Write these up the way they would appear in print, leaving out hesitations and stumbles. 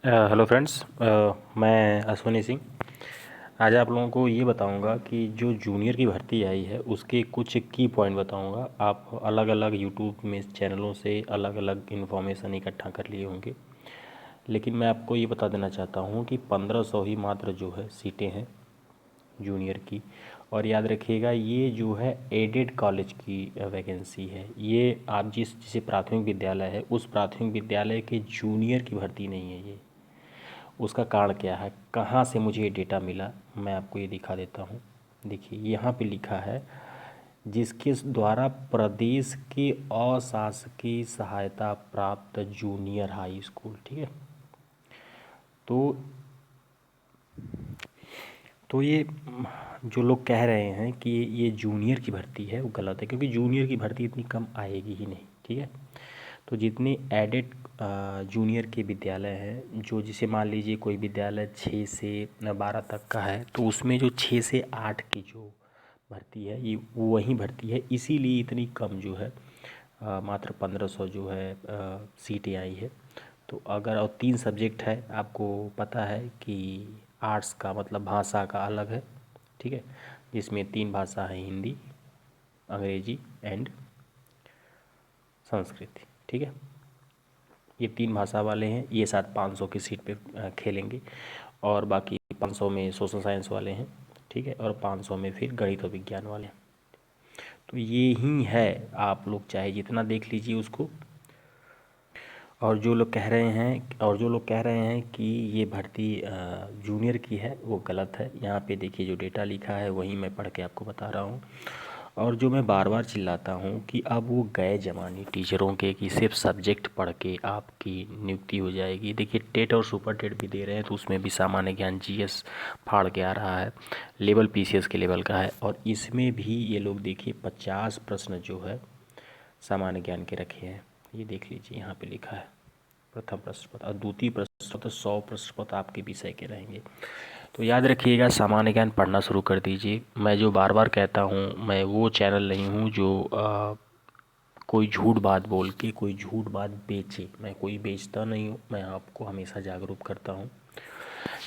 Hello friends, मैं अश्विनी सिंह। आज आप लोगों को ये बताऊंगा कि जो जूनियर की भर्ती आई है उसके कुछ की पॉइंट बताऊंगा। आप अलग अलग यूट्यूब में चैनलों से अलग अलग इन्फॉर्मेशन इकट्ठा कर लिए होंगे, लेकिन मैं आपको ये बता देना चाहता हूँ कि 1500 ही मात्र जो है सीटें हैं जूनियर की। और याद रखिएगा, ये जो है एडेड कॉलेज की वैकेंसी है। ये आप जिसे प्राथमिक विद्यालय है उस प्राथमिक विद्यालय के जूनियर की भर्ती नहीं है। ये उसका कारण क्या है, कहाँ से मुझे ये डेटा मिला, मैं आपको ये दिखा देता हूँ। देखिए यहाँ पे लिखा है, जिसके द्वारा प्रदेश के अशासकीय सहायता प्राप्त जूनियर हाई स्कूल। ठीक है, तो ये जो लोग कह रहे हैं कि ये जूनियर की भर्ती है वो गलत है, क्योंकि जूनियर की भर्ती इतनी कम आएगी ही नहीं। ठीक है, तो जितने एडेड जूनियर के विद्यालय हैं, जो जिसे मान लीजिए कोई विद्यालय 6 से 12 तक का है, तो उसमें जो 6 से 8 की जो भर्ती है ये वही भर्ती है, इसीलिए इतनी कम जो है मात्र 1500 जो है सीटें आई है। तो अगर और 3 सब्जेक्ट है, आपको पता है कि आर्ट्स का मतलब भाषा का अलग है। ठीक है, जिसमें 3 भाषा है, हिंदी, अंग्रेजी एंड संस्कृत। ठीक है, ये 3 भाषा वाले हैं, ये साथ 500 की सीट पे खेलेंगे। और बाकी 500 में सोशल साइंस वाले हैं। ठीक है, और 500 में फिर गणित और विज्ञान वाले हैं। तो ये ही है, आप लोग चाहे जितना देख लीजिए उसको। और जो लोग कह रहे हैं कि ये भर्ती जूनियर की है, वो गलत है। यहाँ पे देखिए जो डेटा लिखा है वही मैं पढ़ के आपको बता रहा हूँ। और जो मैं बार बार चिल्लाता हूँ कि अब वो गए ज़माने टीचरों के कि सिर्फ सब्जेक्ट पढ़ के आपकी नियुक्ति हो जाएगी। देखिए टेट और सुपर टेट भी दे रहे हैं, तो उसमें भी सामान्य ज्ञान जीएस फाड़ के आ रहा है, लेवल पीसीएस के लेवल का है। और इसमें भी ये लोग देखिए 50 प्रश्न जो है सामान्य ज्ञान के रखे हैं। ये देख लीजिए, यहाँ पे लिखा है प्रथम प्रश्न पत्र और द्वितीय प्रश्न पत्र 100 प्रश्न पत्र आपके विषय के रहेंगे। तो याद रखिएगा, सामान्य ज्ञान पढ़ना शुरू कर दीजिए। मैं जो बार बार कहता हूँ, मैं वो चैनल नहीं हूँ जो कोई झूठ बात बोल के कोई झूठ बात बेचे। मैं कोई बेचता नहीं हूँ, मैं आपको हमेशा जागरूक करता हूँ।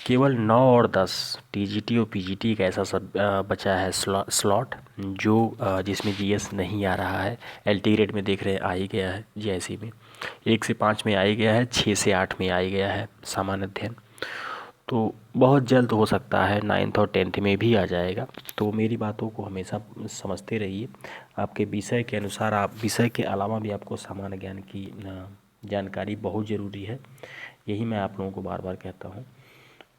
केवल 9 और 10 टीजीटी और पीजीटी एक ऐसा सब बचा है स्लॉट जो जिसमें जीएस नहीं आ रहा है। एलटी ग्रेड में देख रहे हैं आ ही गया है, जीआईसी में 1 से 5 में आ ही गया है, 6 से 8 में आ ही गया है सामान्य अध्ययन। तो बहुत जल्द हो सकता है 9th और 10th में भी आ जाएगा। तो मेरी बातों को हमेशा समझते रहिए। आपके विषय के अनुसार, आप विषय के अलावा भी आपको सामान्य ज्ञान की जानकारी बहुत ज़रूरी है। यही मैं आप लोगों को बार बार कहता हूँ।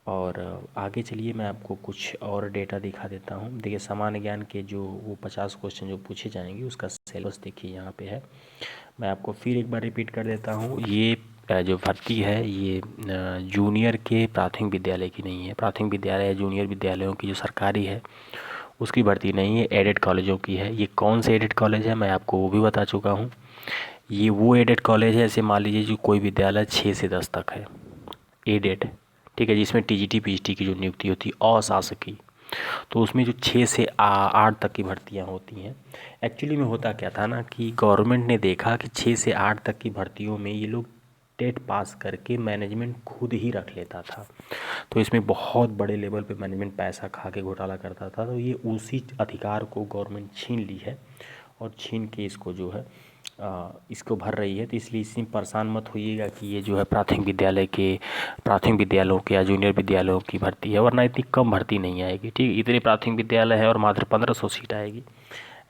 और आगे चलिए, मैं आपको कुछ और डेटा दिखा देता हूँ। देखिए सामान्य ज्ञान के जो वो 50 क्वेश्चन जो पूछे जाएंगे उसका सिलेबस देखिए यहाँ पे है। मैं आपको फिर एक बार रिपीट कर देता हूँ। ये जो भर्ती है ये जूनियर के प्राथमिक विद्यालय की नहीं है। प्राथमिक विद्यालय या जूनियर विद्यालयों की जो सरकारी है उसकी भर्ती नहीं है, एडेड कॉलेजों की है। ये कौन से एडेड कॉलेज है मैं आपको वो भी बता चुका हूँ। ये वो एडेड कॉलेज है, ऐसे मान लीजिए जो कोई विद्यालय 6 से 10 तक है, एडेड। ठीक है, जिसमें टीजीटी पीजीटी की जो नियुक्ति होती है अशासकीय, तो उसमें जो 6 से 8 तक की भर्तियां होती हैं। एक्चुअली में होता क्या था ना कि गवर्नमेंट ने देखा कि 6 से 8 तक की भर्तियों में ये लोग टेट पास करके मैनेजमेंट खुद ही रख लेता था। तो इसमें बहुत बड़े लेवल पे मैनेजमेंट पैसा खा के घोटाला करता था। तो ये उसी अधिकार को गवर्नमेंट छीन ली है और छीन के इसको जो है इसको भर रही है। तो इसलिए इसमें परेशान मत होइएगा कि ये जो है प्राथमिक विद्यालयों के या जूनियर विद्यालयों की भर्ती है, वरना इतनी कम भर्ती नहीं आएगी। ठीक, इतने प्राथमिक विद्यालय है और मात्र 1500 सीट आएगी,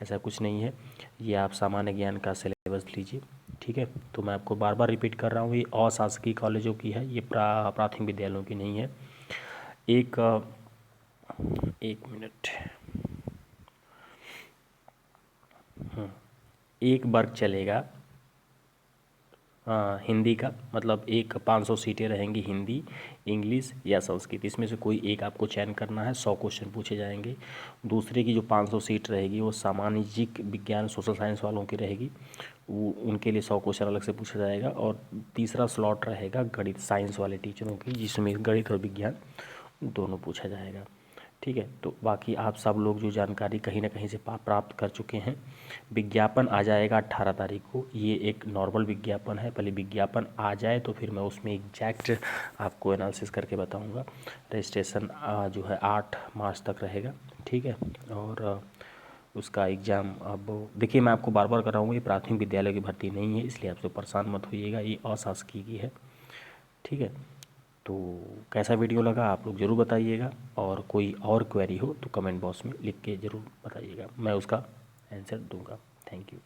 ऐसा कुछ नहीं है। ये आप सामान्य ज्ञान का सिलेबस लीजिए। ठीक है, तो मैं आपको बार बार रिपीट कर रहा हूँ, ये अशासकीय कॉलेजों की है, ये प्राथमिक विद्यालयों की नहीं है। एक मिनट, एक वर्ग चलेगा हिंदी का, मतलब एक 500 सीटें रहेंगी हिंदी, इंग्लिश या संस्कृत, इसमें से कोई एक आपको चयन करना है। 100 क्वेश्चन पूछे जाएंगे। दूसरे की जो 500 सीट रहेगी वो सामाजिक विज्ञान सोशल साइंस वालों की रहेगी, वो उनके लिए 100 क्वेश्चन अलग से पूछा जाएगा। और तीसरा स्लॉट रहेगा गणित साइंस वाले टीचरों की, जिसमें गणित और विज्ञान दोनों पूछा जाएगा। ठीक है। तो बाकी आप सब लोग जो जानकारी कहीं ना कहीं से प्राप्त कर चुके हैं, विज्ञापन आ जाएगा 18 तारीख को। ये एक नॉर्मल विज्ञापन है, पहले विज्ञापन आ जाए तो फिर मैं उसमें एग्जैक्ट आपको एनालिसिस करके बताऊंगा। रजिस्ट्रेशन जो है 8 मार्च तक रहेगा, ठीक है। और उसका एग्ज़ाम अब देखिए, मैं आपको बार बार कर रहा हूँ, ये प्राथमिक विद्यालय की भर्ती नहीं है, इसलिए आपसे परेशान मत होइएगा, ये अशासकीय की है, ठीक है। तो कैसा वीडियो लगा आप लोग ज़रूर बताइएगा, और कोई और क्वेरी हो तो कमेंट बॉक्स में लिख के ज़रूर बताइएगा, मैं उसका आंसर दूंगा। Thank you.